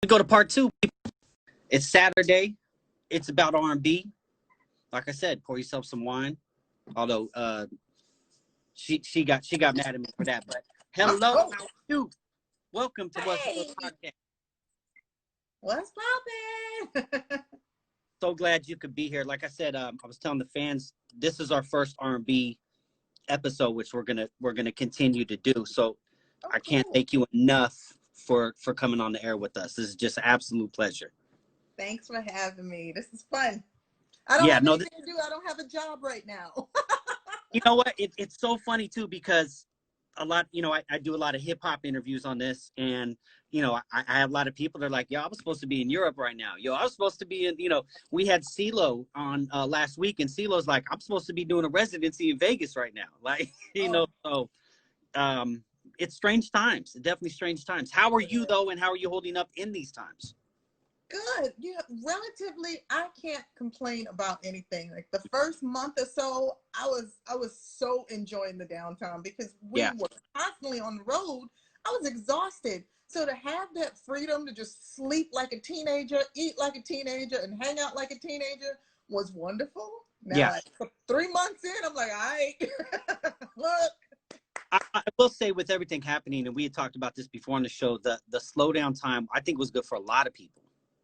We go to part two. It's Saturday. It's about R&B. Like I said, pour yourself some wine. Although she got mad at me for that. But hello, how are you? Welcome to What's Up Podcast. What's poppin'? So glad you could be here. Like I said, I was telling the fans, this is our first R&B episode, which we're gonna continue to do. So I can't thank you enough for coming on the air with us. This is just an absolute pleasure. Thanks for having me. This is fun. I don't have anything to do. I don't have a job right now. You know what? It's so funny too, because a lot, I do a lot of hip hop interviews on this, and I have a lot of people that are like, yo, I was supposed to be in Europe right now. Yo, I was supposed to be in, we had CeeLo on last week, and CeeLo's like, I'm supposed to be doing a residency in Vegas right now. Like, so it's strange times. Definitely strange times. How are you though, and how are you holding up in these times? Good. Yeah, relatively, I can't complain about anything. Like the first month or so, I was so enjoying the downtime because we were constantly on the road. I was exhausted. So to have that freedom to just sleep like a teenager, eat like a teenager, and hang out like a teenager was wonderful. Now, like, 3 months in, I'm like, all right, look. I will say, with everything happening, and we had talked about this before on the show, the slowdown time, I think, was good for a lot of people.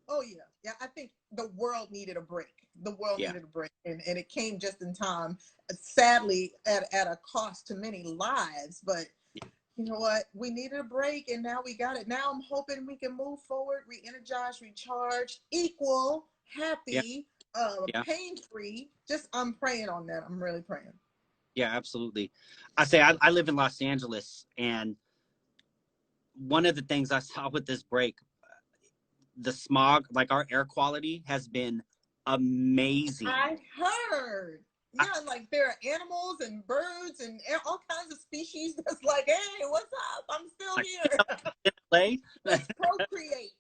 Oh, yeah. Yeah, I think the world needed a break. The world needed a break, and it came just in time, sadly, at a cost to many lives. But you know what? We needed a break, and now we got it. Now I'm hoping we can move forward, re-energize, recharge, equal, happy, pain-free. Just, I'm praying on that. I'm really praying. Yeah, absolutely. I say I live in Los Angeles, and one of the things I saw with this break, the smog, like our air quality has been amazing. I heard. Yeah, like there are animals and birds and all kinds of species that's like, hey, what's up? I'm still here. Let's procreate.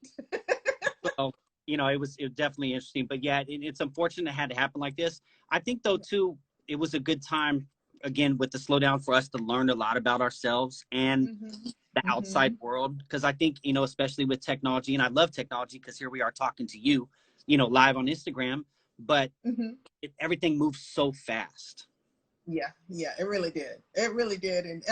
So, it was definitely interesting. But yeah, it's unfortunate it had to happen like this. I think, though, too, it was a good time, again, with the slowdown, for us to learn a lot about ourselves and the outside world. Because I think, especially with technology, and I love technology because here we are talking to you, live on Instagram, but everything moves so fast. Yeah, it really did. It really did. And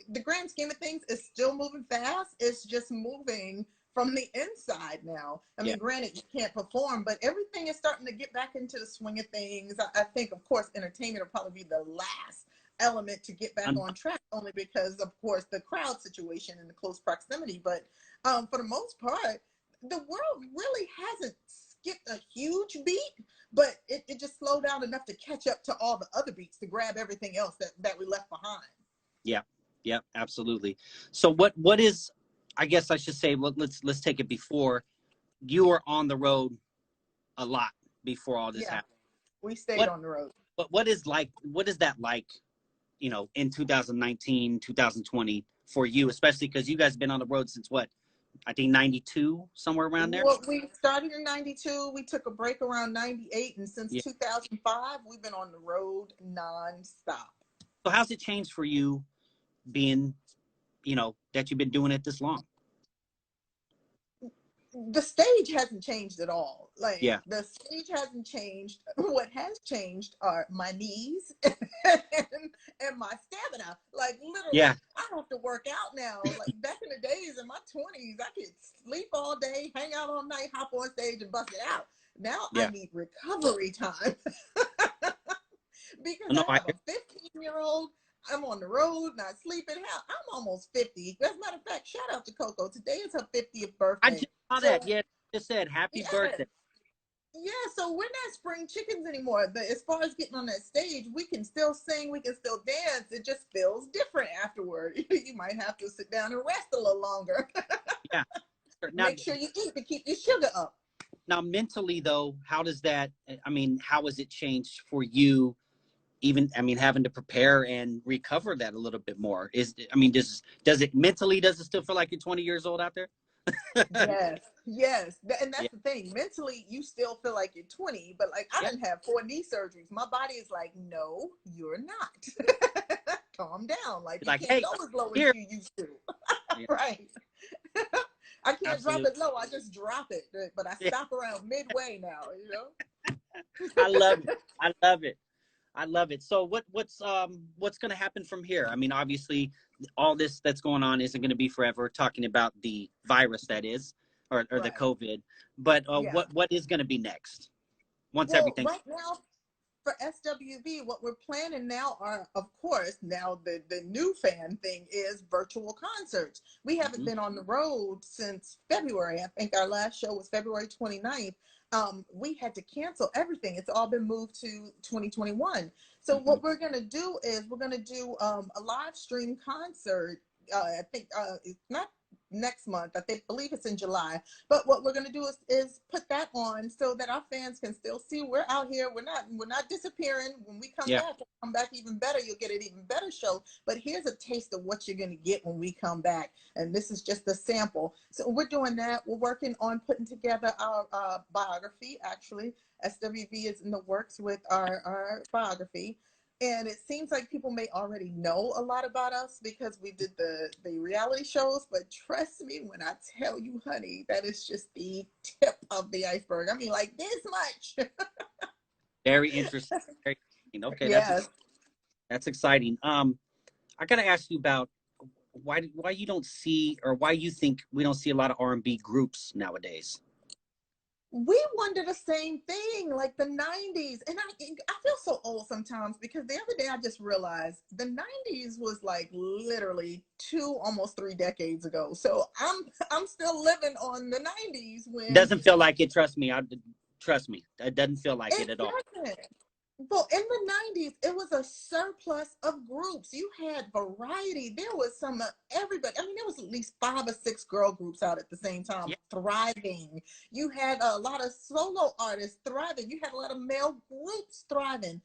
the grand scheme of things is still moving fast. It's just moving from the inside now. I mean, granted, you can't perform, but everything is starting to get back into the swing of things. I think, of course, entertainment will probably be the last element to get back on track, only because, of course, the crowd situation and the close proximity. But for the most part, the world really hasn't skipped a huge beat, but it just slowed down enough to catch up to all the other beats, to grab everything else that we left behind. Yeah, absolutely. So what is, I guess I should say, let's take it before. You were on the road a lot before all this happened. We stayed on the road. But what is that like, in 2019, 2020 for you, especially because you guys have been on the road since what? I think 92, somewhere around there. Well, we started in 92. We took a break around 98. And since 2005, we've been on the road nonstop. So how's it changed for you being, that you've been doing it this long? The stage hasn't changed at all. Like, the stage hasn't changed. What has changed are my knees and my stamina. Like, literally, I have to work out now. Like, back in the days, in my 20s, I could sleep all day, hang out all night, hop on stage, and bust it out. Now I need recovery time. Because I have a 15-year-old. I'm on the road, not sleeping. Hell, I'm almost 50. As a matter of fact, shout out to Coco. Today is her 50th birthday. I just saw that. Yeah, just said happy birthday. Yeah, so we're not spring chickens anymore. As far as getting on that stage, we can still sing, we can still dance. It just feels different afterward. You might have to sit down and rest a little longer. Yeah. Now, make sure you eat to keep your sugar up. Now, mentally, though, how has it changed for you? Even, having to prepare and recover that a little bit more. Does it mentally, does it still feel like you're 20 years old out there? Yes. And that's the thing. Mentally, you still feel like you're 20, but like, I didn't have 4 knee surgeries. My body is like, no, you're not. Calm down. Like, you can't go as low as you used to. Right. I can't can't drop it low. I just drop it, but I stop around midway now. You know. I love it. I love it. I love it. So what's going to happen from here? I mean, obviously, all this that's going on isn't going to be forever. Talking about the virus, that is, or the COVID. But what is going to be next once everything? Right now, for SWV, what we're planning now are, of course, now the new fan thing is virtual concerts. We haven't been on the road since February. I think our last show was February 29th. We had to cancel everything. It's all been moved to 2021. So what we're going to do is we're going to do a live stream concert. I think it's not next month. Believe it's in July. But what we're going to do is put that on so that our fans can still see we're out here. We're not disappearing. When we come back, we'll come back even better. You'll get an even better show. But here's a taste of what you're going to get when we come back. And this is just a sample. So we're doing that. We're working on putting together our biography. Actually, SWV is in the works with our biography. And it seems like people may already know a lot about us because we did the reality shows. But trust me when I tell you, honey, that is just the tip of the iceberg. I mean, like this much. Very interesting. Very interesting. Okay, yes. that's exciting. I got to ask you about why you don't see, or why you think we don't see a lot of R&B groups nowadays. We wonder the same thing, like the 90s. And I feel so old sometimes because the other day I just realized the 90s was like literally almost 3 decades ago. So I'm still living on the 90s when doesn't feel like it. Trust me. Trust me. It doesn't feel like it at all. Well, in the 90s, it was a surplus of groups. You had variety. There was some everybody. I mean, there was at least 5 or 6 girl groups out at the same time, thriving. You had a lot of solo artists thriving. You had a lot of male groups thriving.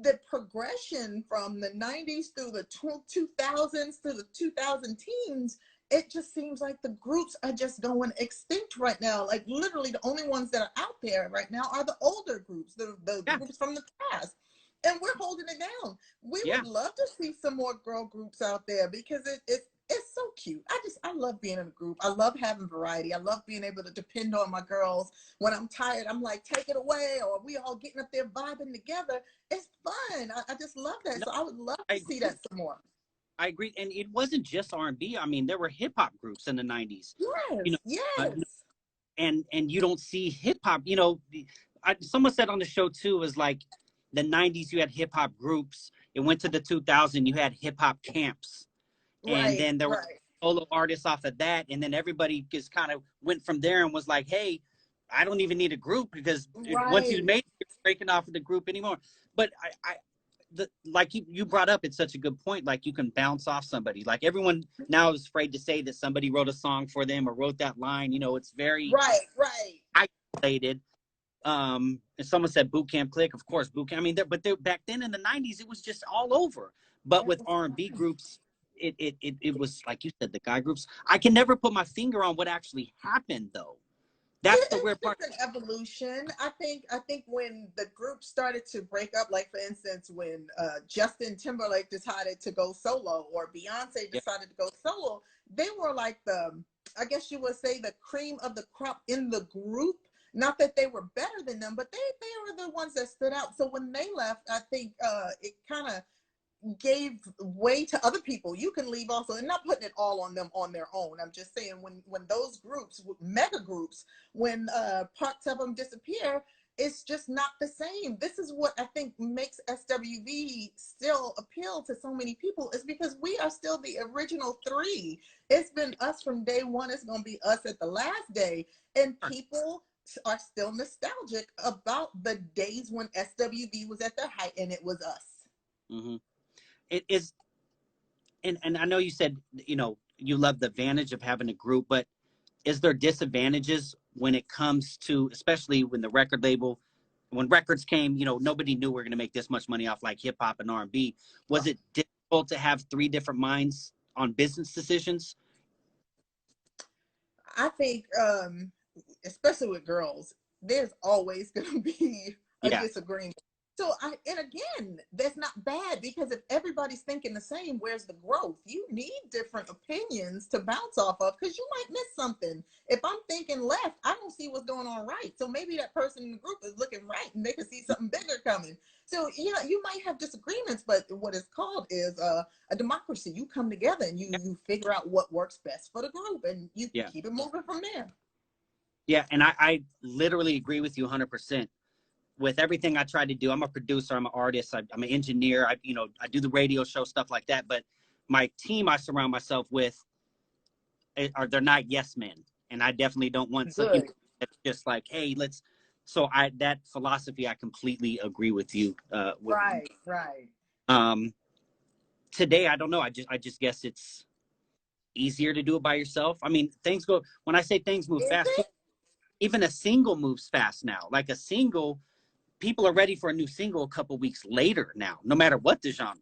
The progression from the 90s through the 2000s to the 2000 teens, it just seems like the groups are just going extinct right now. Like literally the only ones that are out there right now are the older groups, the groups from the past. And we're holding it down. We would love to see some more girl groups out there because it's so cute. I love being in a group. I love having variety. I love being able to depend on my girls. When I'm tired, I'm like, take it away, or we all getting up there vibing together. It's fun. I just love that. So I would love to see that some more. I agree, and it wasn't just R&B. I mean, there were hip hop groups in the 90s. Yes, yes. And you don't see hip hop. You know, someone said on the show too, was like the 90s you had hip hop groups. It went to the 2000, you had hip hop camps, and then there were solo artists off of that, and then everybody just kind of went from there and was like, hey, I don't even need a group because once you made it, you're breaking off of the group anymore. But like you brought up, it's such a good point. Like you can bounce off somebody. Like everyone now is afraid to say that somebody wrote a song for them or wrote that line. You know, it's very isolated. And someone said boot camp click. Of course, boot camp. I mean, but back then in the 90s, it was just all over. But with R&B groups, it was like you said, the guy groups. I can never put my finger on what actually happened though. That's the weird part. It's an evolution. I think when the group started to break up, like for instance, when Justin Timberlake decided to go solo or Beyonce decided to go solo, they were like I guess you would say the cream of the crop in the group. Not that they were better than them, but they were the ones that stood out. So when they left, I think it kind of gave way to other people. You can leave also, and not putting it all on them on their own. I'm just saying when those groups, mega groups, when parts of them disappear, it's just not the same. This is what I think makes SWV still appeal to so many people, is because we are still the original 3. It's been us from day one. It's going to be us at the last day. And people are still nostalgic about the days when SWV was at their height and it was us. Mm-hmm. It is, and I know you said, you know, you love the advantage of having a group, but is there disadvantages when it comes to, especially when the record label, when records came, you know, nobody knew we were going to make this much money off like hip hop and R&B. Was it difficult to have 3 different minds on business decisions? I think, especially with girls, there's always going to be a disagreement. So and again, that's not bad, because if everybody's thinking the same, where's the growth? You need different opinions to bounce off of, because you might miss something. If I'm thinking left, I don't see what's going on right. So maybe that person in the group is looking right and they can see something bigger coming. So yeah, you might have disagreements, but what it's called is a democracy. You come together and you figure out what works best for the group, and you keep it moving from there. Yeah, and I literally agree with you 100%. With everything I try to do, I'm a producer, I'm an artist, I'm an engineer, I do the radio show, stuff like that. But my team I surround myself with they're not yes men, and I definitely don't want some. It's just like, hey, let's. So that philosophy, I completely agree with you. Right. Today, I don't know. I just guess it's easier to do it by yourself. I mean, things go. When I say things move Is fast, it? even a single moves fast now. Like a single, people are ready for a new single a couple weeks later now, no matter what the genre.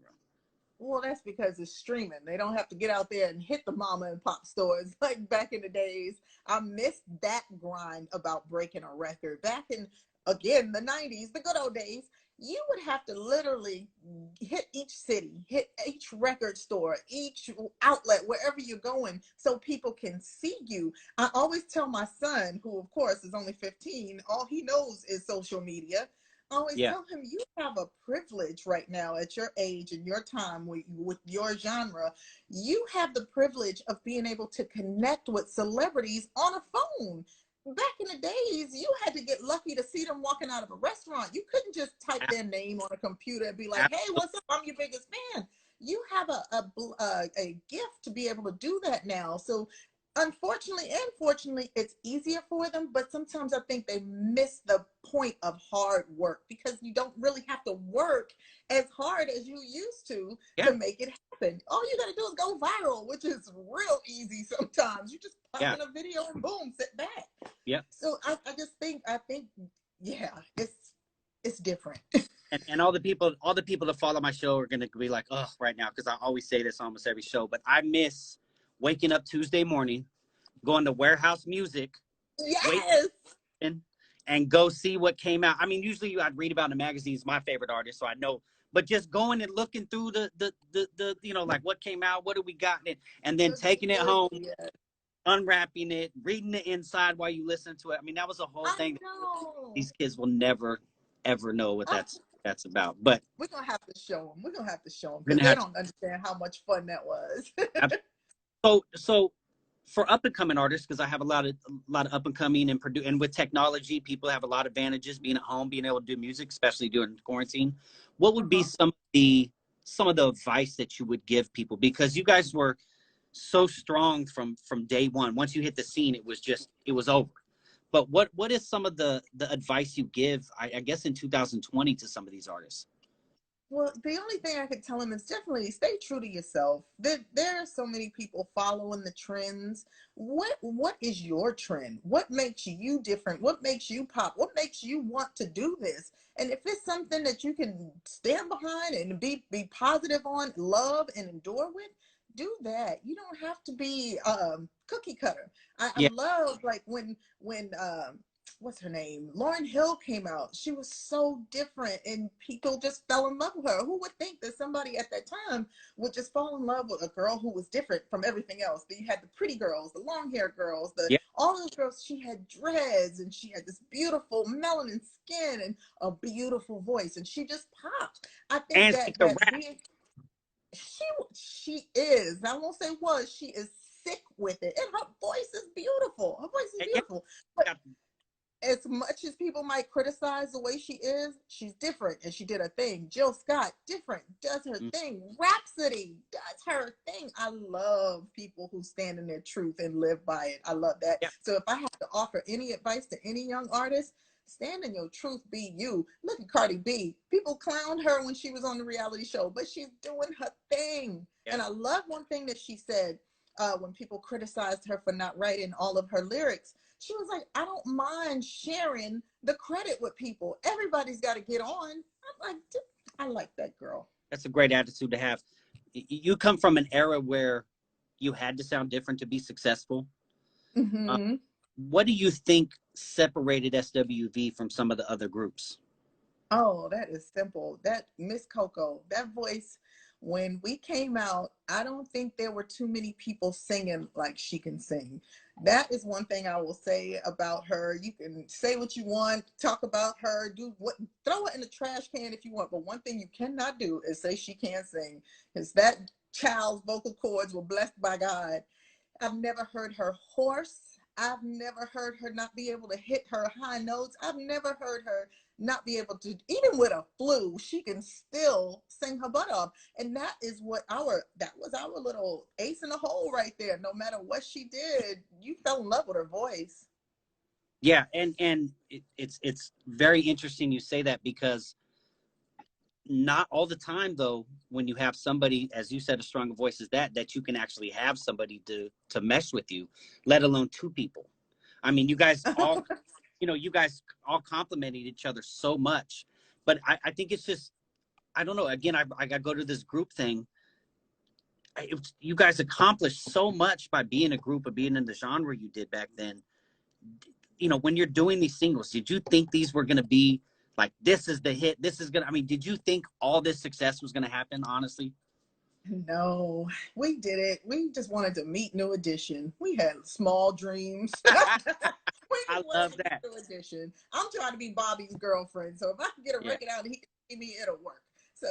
Well, that's because it's streaming. They don't have to get out there and hit the mama and pop stores like back in the days. I miss that grind about breaking a record. Back in, again, the 90s, the good old days, you would have to literally hit each city, hit each record store, each outlet, wherever you're going, so people can see you. I always tell my son, who of course is only 15, all he knows is social media. I always tell him, you have a privilege right now at your age and your time with your genre. You have the privilege of being able to connect with celebrities on a phone. Back in the days, you had to get lucky to see them walking out of a restaurant. You couldn't just type their name on a computer and be like, hey, what's up? I'm your biggest fan. You have a gift to be able to do that now. So unfortunately and fortunately, it's easier for them, but sometimes I think they miss the point of hard work, because you don't really have to work as hard as you used to make it happen. All you got to do is go viral, which is real easy sometimes. You just pop in a video and boom, sit back. So I just think yeah, it's different. And all the people that follow my show are gonna be like, oh, right now, because I always say this almost every show, but I miss waking up Tuesday morning, going to Warehouse Music, and go see what came out. I mean, usually I'd read about in the magazines, my favorite artist, so I know. But just going and looking through the like what came out, what do we got in it, and then taking it home, unwrapping it, reading the inside while you listen to it. I mean, that was a whole thing. These kids will never, ever know what that's about. But we're gonna have to show them. We're gonna have to show them, because they don't understand how much fun that was. So for up and coming artists, because I have a lot of up and coming and with technology, people have a lot of advantages being at home, being able to do music, especially during quarantine. What would be some of the advice that you would give people? Because you guys were so strong from day one. Once you hit the scene, it was over. But what is some of the advice you give, I guess, in 2020 to some of these artists? Well, the only thing I could tell them is definitely stay true to yourself. There are so many people following the trends. What is your trend? What makes you different? What makes you pop? What makes you want to do this? And if it's something that you can stand behind and be positive on, love and endure with, do that. You don't have to be cookie cutter. I love, like, when what's her name? Lauryn Hill came out. She was so different and people just fell in love with her. Who would think that somebody at that time would just fall in love with a girl who was different from everything else? Then you had the pretty girls, the long hair girls, all those girls. She had dreads and she had this beautiful melanin skin and a beautiful voice, and she just popped. I think she is. I won't say was. She is sick with it, and her voice is beautiful. Her voice is beautiful. But as much as people might criticize the way she is, she's different, and she did her thing. Jill Scott, different, does her thing. Rhapsody does her thing. I love people who stand in their truth and live by it. I love that. So if I have to offer any advice to any young artist, stand in your truth, be you. Look at Cardi B. People clowned her when she was on the reality show, but she's doing her thing. And I love one thing that she said when people criticized her for not writing all of her lyrics. She was like, I don't mind sharing the credit with people. Everybody's got to get on. I'm like, I like that girl. That's a great attitude to have. You come from an era where you had to sound different to be successful. What do you think separated SWV from some of the other groups? Oh, that is simple. That Miss Coco, that voice, when we came out, I don't think there were too many people singing like she can sing. That is one thing I will say about her. You can say what you want, talk about her, do what, throw it in the trash can if you want. But one thing you cannot do is say she can't sing, because that child's vocal cords were blessed by God. I've never heard her hoarse. I've never heard her not be able to hit her high notes. I've never heard her not be able to, even with a flu, she can still sing her butt off. And that is what that was our little ace in the hole right there. No matter what she did, you fell in love with her voice. Yeah, and it's very interesting you say that, because not all the time though, when you have somebody, as you said, a stronger voice as that you can actually have somebody to mesh with you, let alone two people. I mean, you guys all, you guys all complimented each other so much, but I think it's just, I don't know. Again, I go to this group thing. You guys accomplished so much by being a group, of being in the genre you did back then. When you're doing these singles, did you think these were going to be like, this is the hit, this is going to, I mean, did you think all this success was going to happen, honestly? No, we did it. We just wanted to meet New Edition. We had small dreams. We I just wanted love to meet that. New Edition. I'm trying to be Bobby's girlfriend, so if I can get a Yeah. record out and he can see me, it'll work. So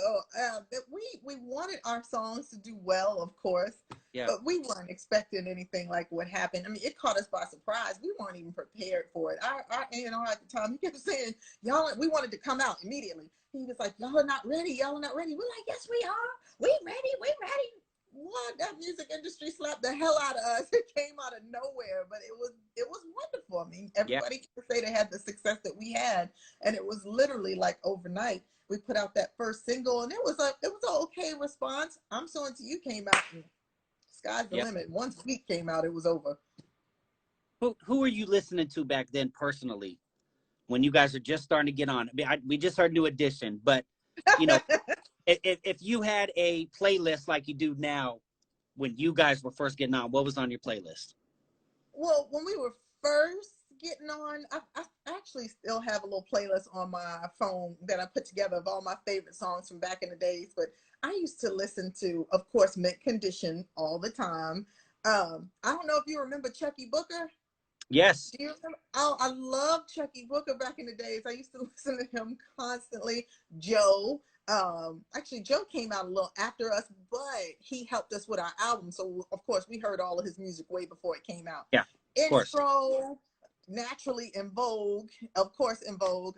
we wanted our songs to do well, of course, Yeah. but we weren't expecting anything like what happened. I mean, it caught us by surprise. We weren't even prepared for it. Our A&R at the time, he kept saying, "Y'all," we wanted to come out immediately. He was like, "Y'all are not ready. Y'all are not ready." We're like, "Yes, we are. We ready. We ready." What, that music industry slapped the hell out of us. It came out of nowhere, but it was wonderful. I mean, Yeah. everybody can say they had the success that we had, and it was literally like overnight. We put out that first single, and it was an okay response. I'm So Into You came out, and sky's the Yeah. limit. Once Week came out, it was over. Who are you listening to back then personally, when you guys are just starting to get on? I mean, we just heard New Edition, but you know, if you had a playlist like you do now, when you guys were first getting on, what was on your playlist? Well, when we were first getting on, I actually still have a little playlist on my phone that I put together of all my favorite songs from back in the days. But I used to listen to, of course, Mint Condition all the time. I don't know if you remember Chucky Booker. Yes. Do you remember? Oh, I love Chucky Booker back in the days. I used to listen to him constantly. Joe. Actually, Joe came out a little after us, but he helped us with our album. So, of course, we heard all of his music way before it came out. Yeah. Of course. Intro, naturally In Vogue, of course, In Vogue.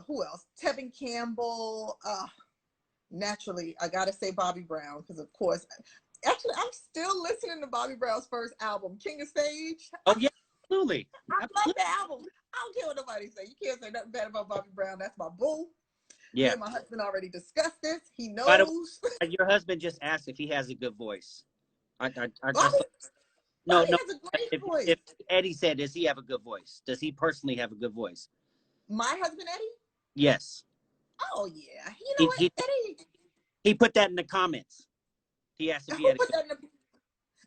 Who else? Tevin Campbell. Naturally, I gotta say Bobby Brown, because of course, actually, I'm still listening to Bobby Brown's first album, King of Stage. Oh yeah, absolutely. I love Absolutely. the album. I don't care what nobody say. You can't say nothing bad about Bobby Brown. That's my boo. Me Yeah. and my husband already discussed this. He By the knows. way, your husband just asked if he has a good voice. I Bobby, saw, no, Bobby no. has a great If voice. Eddie said, does he have a good voice? Does he personally have a good voice? My husband Eddie. Yes. Oh yeah. You know He what, he Eddie? he put that in the comments. He asked if he Who had a put good. that in the?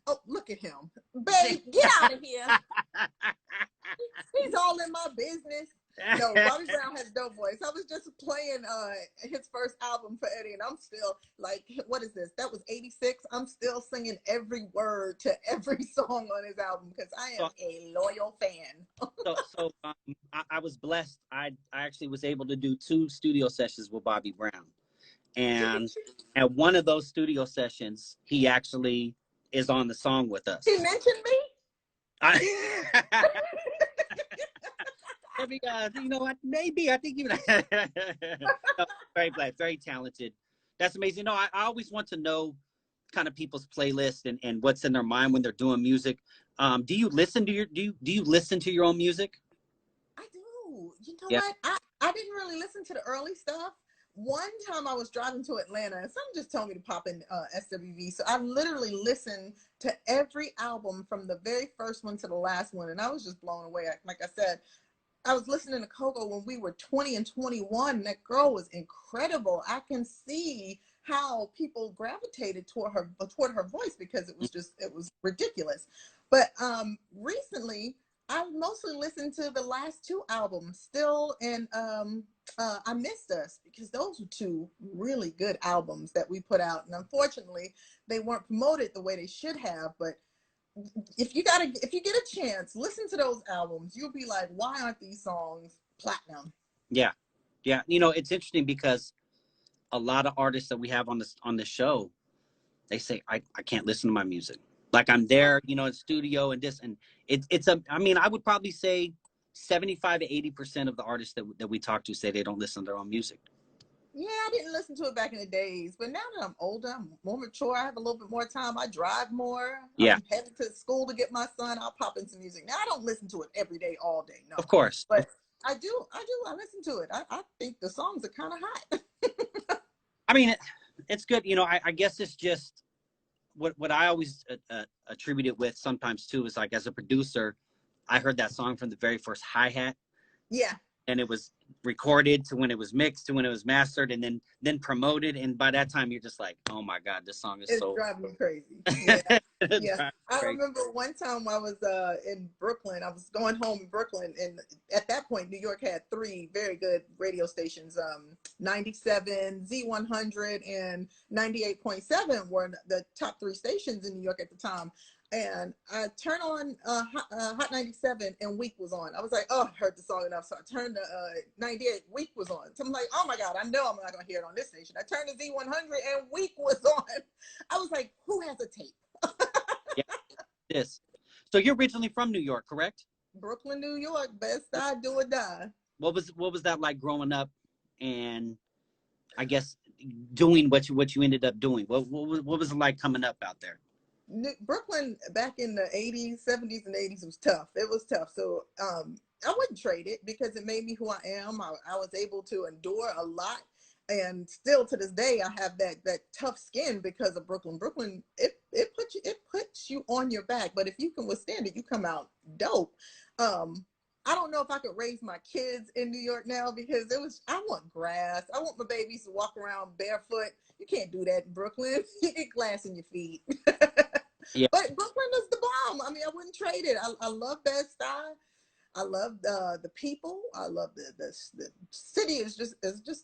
Oh, look at him, babe. Get out of here. He's all in my business. No, Bobby Brown has no voice. I was just playing his first album for Eddie, and I'm still like, what is this? That was '86. I'm still singing every word to every song on his album because I am So, a loyal fan. I was blessed. I actually was able to do 2 studio sessions with Bobby Brown, and at one of those studio sessions, he actually is on the song with He us. mentioned me. I, I mean, you know what? Maybe I think even no, very blessed, very talented. That's amazing. No, I always want to know kind of people's playlist and what's in their mind when they're doing music. Do you listen to do you listen to your own music? I do. You know Yeah. what? I didn't really listen to the early stuff. One time I was driving to Atlanta and someone just told me to pop in SWV. So I literally listened to every album from the very first one to the last one. And I was just blown away. Like I said, I was listening to Coco when we were 20 and 21. That girl was incredible. I can see how people gravitated toward her voice because it was ridiculous. But recently I mostly listened to the last two albums, Still and I Missed Us, because those were two really good albums that we put out. And unfortunately, they weren't promoted the way they should have. But if you get a chance, listen to those albums. You'll be like, why aren't these songs platinum? Yeah. Yeah. You know, it's interesting because a lot of artists that we have on the show, they say, I can't listen to my music. Like I'm there, you know, in studio and this, and it's a, I mean, I would probably say 75 to 80% of the artists that we talk to say they don't listen to their own music. Yeah, I didn't listen to it back in the days, but now that I'm older, I'm more mature, I have a little bit more time, I drive more, Yeah, I'm headed to school to get my son, I'll pop in some music. Now, I don't listen to it every day, all day, no. of course. But I listen to it. I think the songs are kind of hot. I mean, it's good. You know, I guess it's just what I always attribute it with sometimes too is like as a producer, I heard that song from the very first hi-hat. Yeah. And it was recorded to when it was mixed to when it was mastered and then promoted, and by that time you're just like, oh my god, this song is It's so driving me crazy. Yeah. Yeah. I crazy. remember one time I was in Brooklyn. I was going home in Brooklyn, and at that point, New York had three very good radio stations. 97, Z100, and 98.7 were the top three stations in New York at the time. And I turned on Hot 97, and Week was on. I was like, oh, I heard the song enough. So I turned to 98, Week was on. So I'm like, oh my God, I know I'm not going to hear it on this station. I turned to Z100, and Week was on. I was like, who has a tape? Yeah, this. So you're originally from New York, correct? Brooklyn, New York, best side, do or die. What was that like growing up, and I guess doing what you ended up doing? What was it like coming up out there? Brooklyn back in the 80s, 70s, and 80s was tough. It was tough. So I wouldn't trade it because it made me who I am. I was able to endure a lot. And still to this day, I have that tough skin because of Brooklyn. Brooklyn, it puts you on your back. But if you can withstand it, you come out dope. I don't know if I could raise my kids in New York now because I want grass. I want my babies to walk around barefoot. You can't do that in Brooklyn. You get glass in your feet. Yeah, But Brooklyn is the bomb. I mean, I wouldn't trade it. I love Bed-Stuy. I love the people. I love the city is just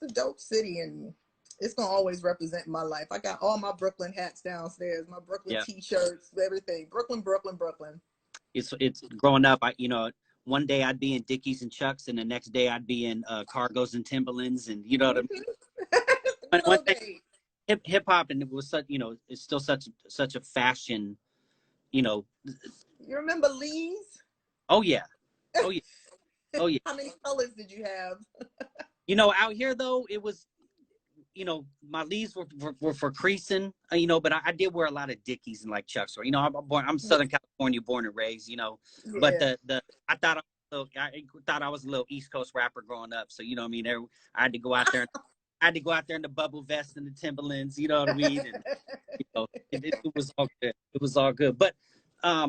a dope city, and it's gonna always represent my life. I got all my Brooklyn hats downstairs, my Brooklyn yeah. T-shirts, everything. Brooklyn, Brooklyn, Brooklyn. It's growing up. One day I'd be in Dickies and Chucks, and the next day I'd be in Cargos and Timberlands, and you know what I mean. Good One old thing, days. hip hop, and it was such, it's still such a fashion, you know. You remember Lee's? Oh yeah, oh yeah, oh yeah. How many colors did you have? Out here though, it was, my leaves were for creasing, but I did wear a lot of Dickies and like Chucks. Or, I'm Southern California, born and raised, but Yeah. I thought I was a little East Coast rapper growing up. So, I mean, I had to go out there. I had to go out there in the bubble vest and the Timberlands, you know what I mean? And, it was all good. It was all good. But I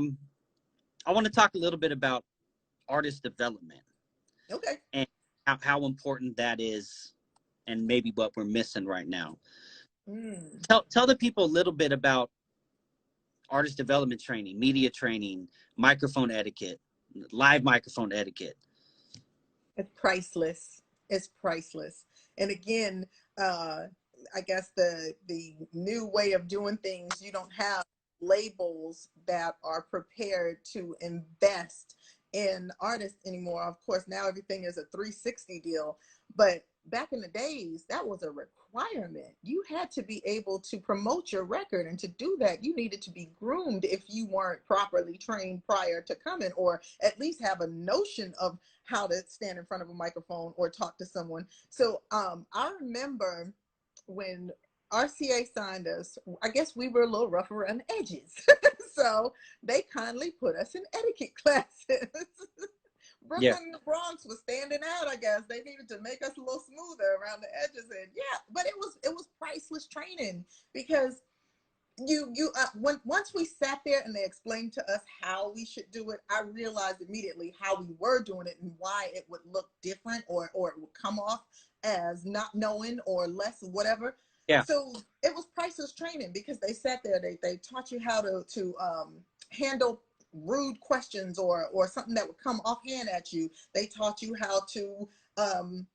want to talk a little bit about artist development. Okay. And how important that is, and maybe what we're missing right now. Tell the people a little bit about artist development training, media training, microphone etiquette, live microphone etiquette. It's priceless. It's priceless. And again, I guess the new way of doing things, you don't have labels that are prepared to invest in artists anymore. Of course, now everything is a 360 deal, but back in the days, that was a requirement. You had to be able to promote your record, and to do that, you needed to be groomed if you weren't properly trained prior to coming, or at least have a notion of how to stand in front of a microphone or talk to someone. So I remember when RCA signed us, I guess we were a little rough around the edges. So they kindly put us in etiquette classes. Brooklyn Yeah. and the Bronx was standing out, I guess. They needed to make us a little smoother around the edges. And yeah, but it was priceless training, because once we sat there and they explained to us how we should do it, I realized immediately how we were doing it and why it would look different, or it would come off as not knowing or less whatever. Yeah. So it was priceless training, because they sat there, they taught you how to handle rude questions or something that would come offhand at you. They taught you um,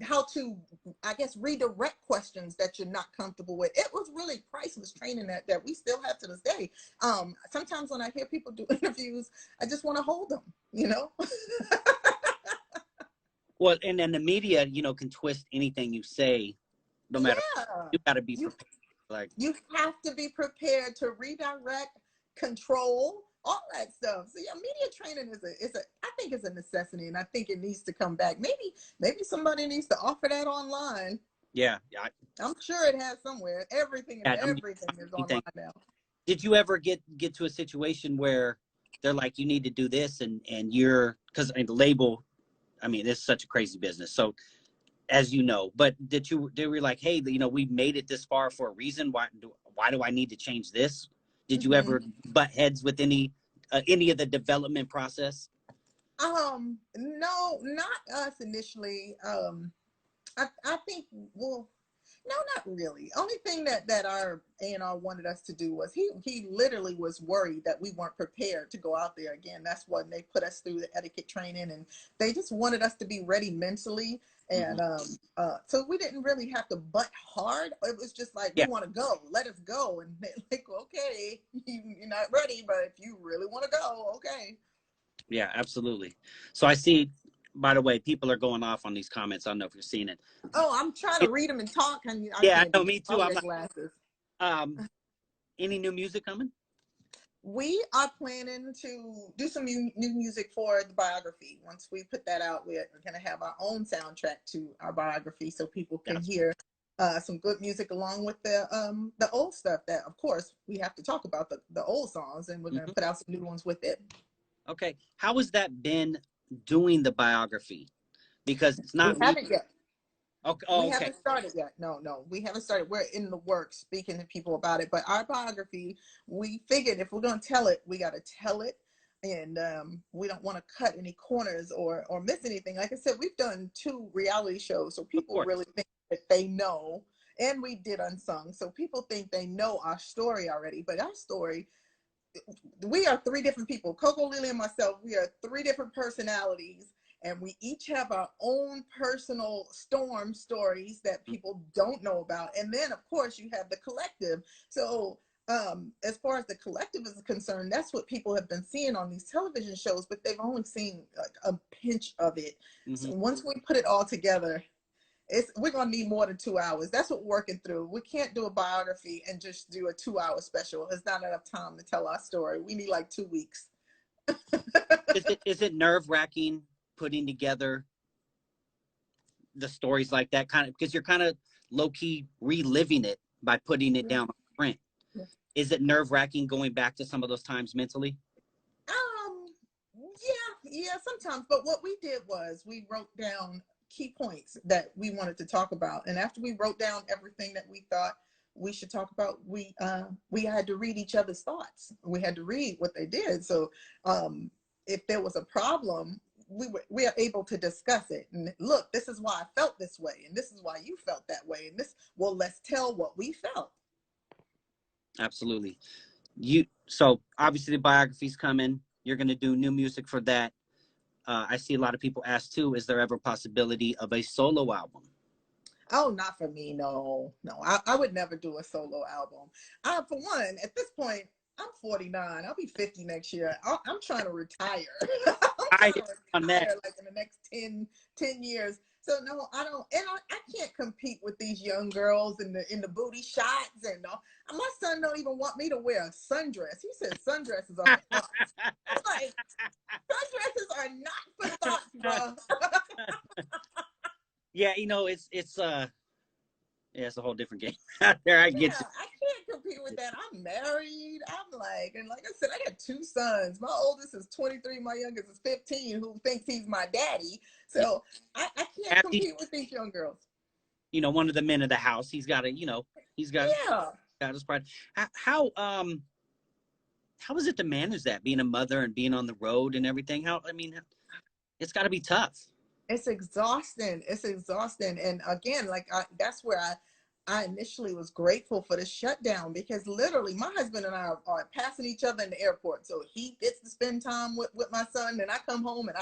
how to, I guess, redirect questions that you're not comfortable with. It was really priceless training that we still have to this day. Sometimes when I hear people do interviews, I just want to hold them, you know? Well, and then the media, you know, can twist anything you say, no matter. Yeah. You got to be You, prepared. Like, you have to be prepared to redirect, control, all that stuff. So yeah, media training I think it's a necessity, and I think it needs to come back. Maybe somebody needs to offer that online. yeah, I'm sure it has somewhere. Everything is online now. Did you ever get to a situation where they're like, you need to do this, and you're, because the label, I mean, it's such a crazy business. So, as you know, but they were like, hey, you know, we made it this far for a reason. Why do I need to change this? Did you ever butt heads with any of the development process? No, not us initially. I think, well, no, not really. Only thing that our A&R wanted us to do was he literally was worried that we weren't prepared to go out there again. That's when they put us through the etiquette training, and they just wanted us to be ready mentally. And so we didn't really have to butt hard. It was just like, we want to go, let us go. And they're like, okay, you're not ready, but if you really want to go, okay. Yeah, absolutely. So I see, by the way, people are going off on these comments. I don't know if you're seeing it. Oh, I'm trying to read them and talk, and I yeah, can't I know, me too. I'm glasses. Any new music coming? We are planning to do some new music for the biography. Once we put that out, we're going to have our own soundtrack to our biography, so people can hear some good music along with the old stuff. That, of course, we have to talk about the old songs, and we're going to put out some new ones with it. Okay, how has that been doing the biography? Because it's not. We haven't yet. Okay. We haven't started yet. No, we haven't started. We're in the works speaking to people about it. But our biography, we figured if we're going to tell it, we got to tell it. And we don't want to cut any corners or miss anything. Like I said, we've done 2 reality shows, so people really think that they know. And we did Unsung, so people think they know our story already. But our story, we are 3 different people. Coco, Lily, and myself, we are 3 different personalities. And we each have our own personal storm stories that people don't know about. And then, of course, you have the collective. So as far as the collective is concerned, that's what people have been seeing on these television shows, but they've only seen like a pinch of it. So once we put it all together, we're going to need more than 2 hours. That's what we're working through. We can't do a biography and just do a 2-hour special. There's not enough time to tell our story. We need like 2 weeks. Is it nerve-wracking putting together the stories like that, kind of, because you're kind of low-key reliving it by putting it down on print? Is it nerve-wracking going back to some of those times mentally? Yeah, sometimes. But what we did was we wrote down key points that we wanted to talk about, and after we wrote down everything that we thought we should talk about, we had to read each other's thoughts. We had to read what they did. So if there was a problem, we are able to discuss it. And look, this is why I felt this way, and this is why you felt that way, and let's tell what we felt. Absolutely. So obviously the biography's coming. You're going to do new music for that. I see a lot of people ask too, is there ever a possibility of a solo album? Oh, not for me. No. I would never do a solo album. For one, at this point, I'm 49. I'll be 50 next year. I'm trying to retire. I'm trying to retire like in the next 10 years. So no, I don't, and I can't compete with these young girls in the booty shots, and my son don't even want me to wear a sundress. He says sundresses are for thoughts. I'm like, sundresses are not for thoughts, bro. Yeah, it's a whole different game out there. I get you. I can't compete with that. I'm married. And like I said, I got 2 sons. My oldest is 23. My youngest is 15, who thinks he's my daddy. So I can't compete with these young girls. One of the men of the house. He's got his pride. How is it to manage that, being a mother and being on the road and everything? It's got to be tough. It's exhausting. And again, that's where I initially was grateful for the shutdown because literally my husband and I are passing each other in the airport. So he gets to spend time with my son, and I come home and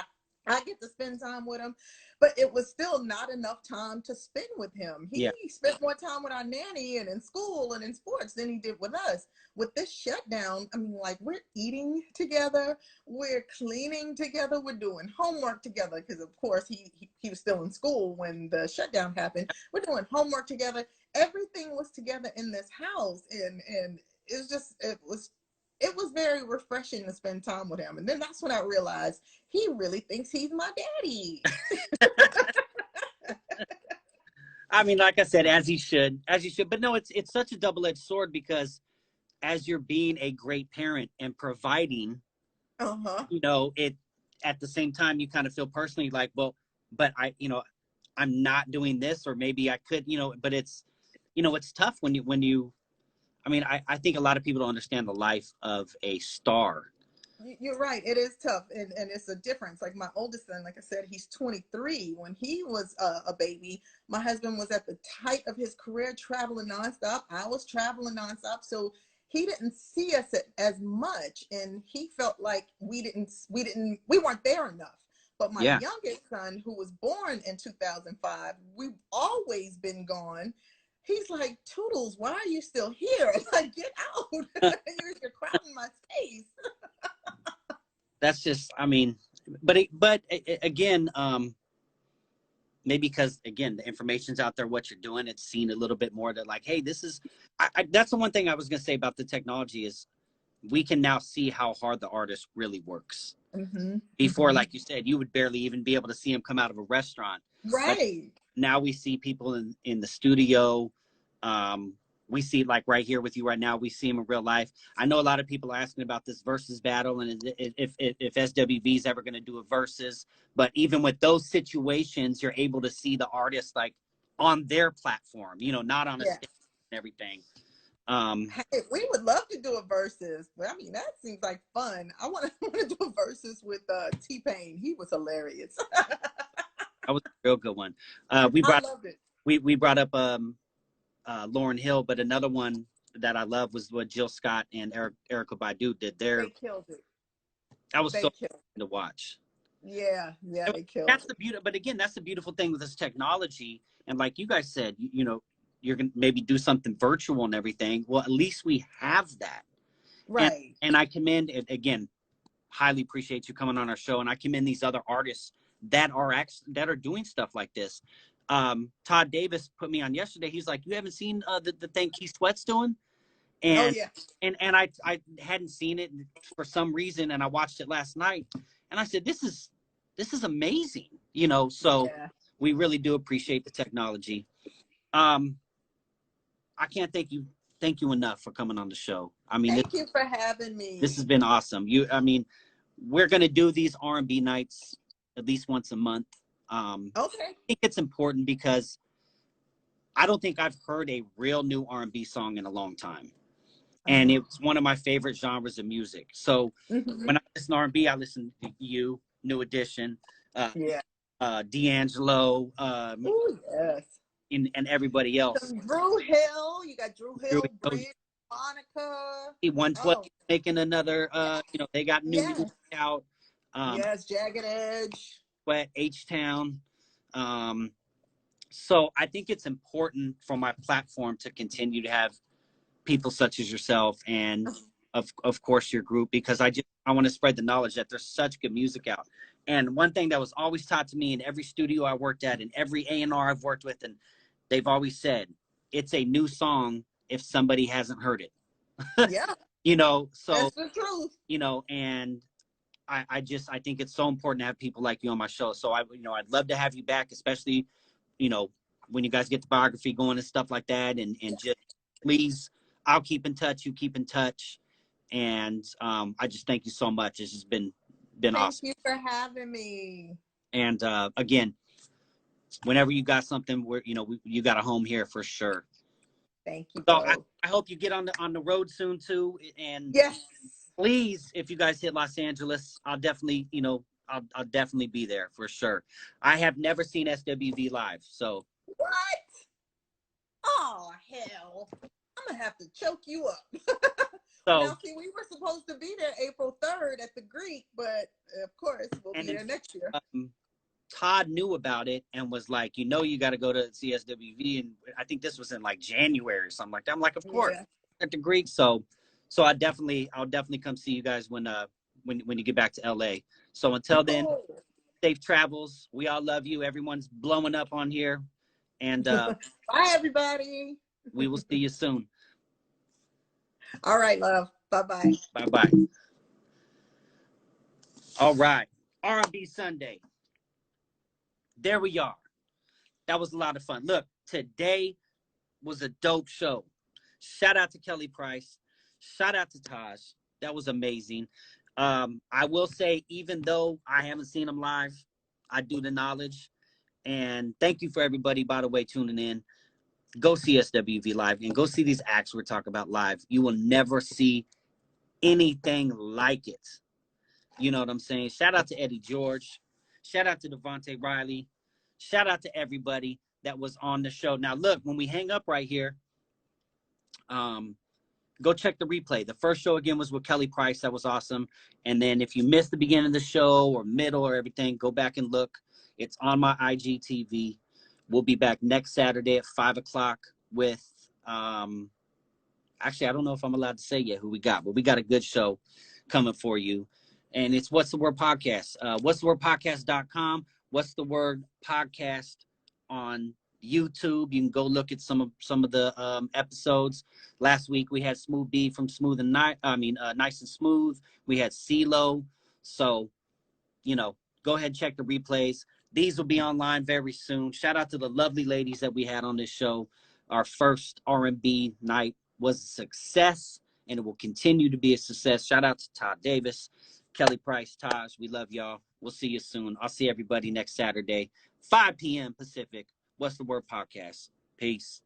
I get to spend time with him. But it was still not enough time to spend with him. He spent more time with our nanny and in school and in sports than he did with us. With this shutdown, I mean, like, we're eating together, we're cleaning together, we're doing homework together, because of course he was still in school when the shutdown happened. We're doing homework together. Everything was together in this house, and it was very refreshing to spend time with him. And then that's when I realized he really thinks he's my daddy. I mean, like I said, as he should. But no, it's such a double-edged sword, because as you're being a great parent and providing, you know, it at the same time, you kind of feel personally like, well, but I'm not doing this, or maybe I could, but it's, it's tough when you, I mean, I think a lot of people don't understand the life of a star. You're right. It is tough. And it's a difference. Like my oldest son, like I said, he's 23. When he was a baby, my husband was at the height of his career, traveling nonstop. I was traveling nonstop. So he didn't see us as much. And he felt like we weren't there enough. But my youngest son, who was born in 2005, we've always been gone. He's like, Toodles, why are you still here? Like, get out. You're crowding my space. That's just, I mean, but again, maybe because, again, the information's out there, what you're doing, it's seen a little bit more that like, hey, this is, that's the one thing I was going to say about the technology is we can now see how hard the artist really works. Before, like you said, you would barely even be able to see him come out of a restaurant. Right. But now we see people in the studio. We see, like right here with you right now, we see him in real life. I know a lot of people are asking about this versus battle and if SWV is ever going to do a versus. But even with those situations, you're able to see the artist like on their platform, not on a stage and everything. Hey, we would love to do a versus, but I mean that seems like fun. I want to do a versus with T-Pain. He was hilarious. That was a real good one. I loved it. We brought up Lauryn Hill, but another one that I love was what Jill Scott and Erykah Badu did. They killed it. That was so fun to watch. Yeah, they killed it. The beauty, but again, that's the beautiful thing with this technology. And like you guys said, you're gonna maybe do something virtual and everything. Well, at least we have that, right? And I commend it again. Highly appreciate you coming on our show, and I commend these other artists that are doing stuff like this. Todd Davis put me on yesterday. He's like, you haven't seen the thing Keith Sweat's doing? And and I hadn't seen it for some reason, and I watched it last night, and I said, this is amazing, so we really do appreciate the technology. I can't thank you enough for coming on the show. I mean, thank you for having me. This has been awesome. I mean, we're going to do these R&B nights at least once a month. I think it's important because I don't think I've heard a real new R&B song in a long time. And it's one of my favorite genres of music. So when I listen to R&B, I listen to you, New Edition, D'Angelo, and everybody else. Drew Hill, you got Drew Hill, Bridge, Monica. 112 making another, they got new music out. Jagged Edge. Sweat, H-Town. So I think it's important for my platform to continue to have people such as yourself and of course your group, because I want to spread the knowledge that there's such good music out. And one thing that was always taught to me in every studio I worked at and every A&R I've worked with, and they've always said, it's a new song if somebody hasn't heard it. So that's the truth. And I think it's so important to have people like you on my show. So I'd love to have you back, especially, when you guys get the biography going and stuff like that. And just please, I'll keep in touch. You keep in touch. And I just thank you so much. This has been awesome. Thank you for having me. And again, whenever you got something where, you got a home here for sure. Thank you. So I hope you get on the road soon too. And please, if you guys hit Los Angeles, I'll definitely, I'll definitely be there for sure. I have never seen SWV live, so. What? Oh, hell? I'm gonna have to choke you up. So now, see, we were supposed to be there April 3rd at the Greek, but of course we'll be there next year. Todd knew about it and was like, you got to go to CSWV, and I think this was in like January or something like that. I'm like, of course, at the Greek. So I'll definitely come see you guys when you get back to LA. So until then, safe travels. We all love you. Everyone's blowing up on here, and bye everybody. We will see you soon. All right, love. Bye-bye. Bye-bye. All right. R&B Sunday. There we are. That was a lot of fun. Look, today was a dope show. Shout out to Kelly Price. Shout out to Taj. That was amazing. I will say, even though I haven't seen him live, I do the knowledge. And thank you for everybody, by the way, tuning in. Go see SWV live and go see these acts we're talking about live. You will never see anything like it. You know what I'm saying? Shout out to Eddie George. Shout out to Devontae Riley. Shout out to everybody that was on the show. Now, look, when we hang up right here, go check the replay. The first show, again, was with Kelly Price. That was awesome. And then if you missed the beginning of the show or middle or everything, go back and look. It's on my IGTV. We'll be back next Saturday at 5 o'clock with, actually, I don't know if I'm allowed to say yet who we got, but we got a good show coming for you. And it's What's the Word Podcast. What'sthewordpodcast.com. What's the Word Podcast on YouTube. You can go look at some of the episodes. Last week we had Smooth B from Nice and Smooth. We had CeeLo. So, go ahead and check the replays. These will be online very soon. Shout out to the lovely ladies that we had on this show. Our first R&B night was a success, and it will continue to be a success. Shout out to Todd Davis, Kelly Price, Taj. We love y'all. We'll see you soon. I'll see everybody next Saturday, 5 p.m. Pacific. What's the Word Podcast. Peace.